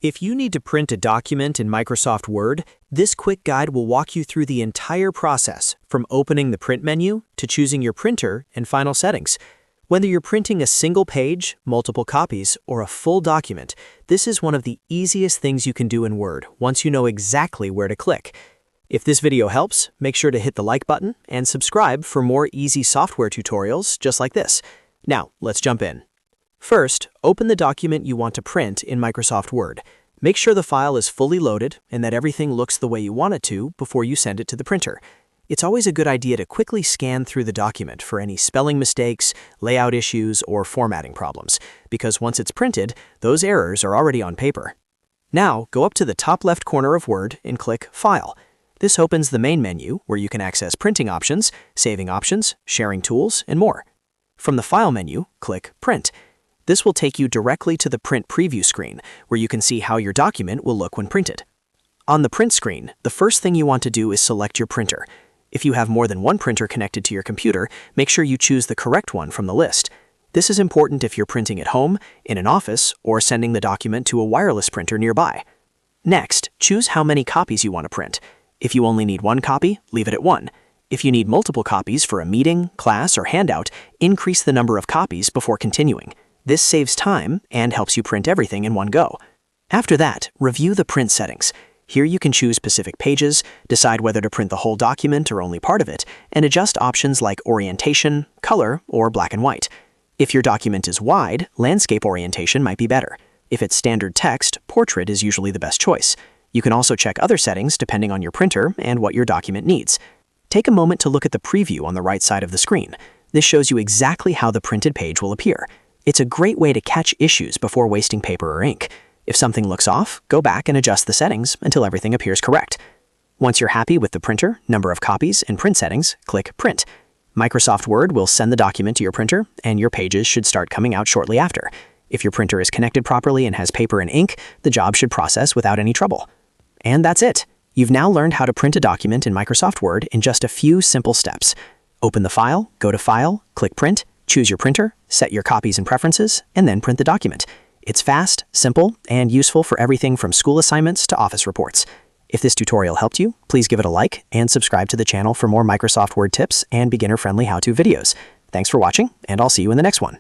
If you need to print a document in Microsoft Word, this quick guide will walk you through the entire process, from opening the print menu to choosing your printer and final settings. Whether you're printing a single page, multiple copies, or a full document, this is one of the easiest things you can do in Word once you know exactly where to click. If this video helps, make sure to hit the like button and subscribe for more easy software tutorials just like this. Now, let's jump in. First, open the document you want to print in Microsoft Word. Make sure the file is fully loaded and that everything looks the way you want it to before you send it to the printer. It's always a good idea to quickly scan through the document for any spelling mistakes, layout issues, or formatting problems, because once it's printed, those errors are already on paper. Now, go up to the top left corner of Word and click File. This opens the main menu where you can access printing options, saving options, sharing tools, and more. From the File menu, click Print. This will take you directly to the print preview screen, where you can see how your document will look when printed. On the print screen, the first thing you want to do is select your printer. If you have more than one printer connected to your computer, make sure you choose the correct one from the list. This is important if you're printing at home, in an office, or sending the document to a wireless printer nearby. Next, choose how many copies you want to print. If you only need one copy, leave it at 1. If you need multiple copies for a meeting, class, or handout, increase the number of copies before continuing. This saves time and helps you print everything in one go. After that, review the print settings. Here you can choose specific pages, decide whether to print the whole document or only part of it, and adjust options like orientation, color, or black and white. If your document is wide, landscape orientation might be better. If it's standard text, portrait is usually the best choice. You can also check other settings depending on your printer and what your document needs. Take a moment to look at the preview on the right side of the screen. This shows you exactly how the printed page will appear. It's a great way to catch issues before wasting paper or ink. If something looks off, go back and adjust the settings until everything appears correct. Once you're happy with the printer, number of copies, and print settings, click Print. Microsoft Word will send the document to your printer, and your pages should start coming out shortly after. If your printer is connected properly and has paper and ink, the job should process without any trouble. And that's it. You've now learned how to print a document in Microsoft Word in just a few simple steps. Open the file, go to File, click Print, choose your printer, set your copies and preferences, and then print the document. It's fast, simple, and useful for everything from school assignments to office reports. If this tutorial helped you, please give it a like and subscribe to the channel for more Microsoft Word tips and beginner-friendly how-to videos. Thanks for watching, and I'll see you in the next one.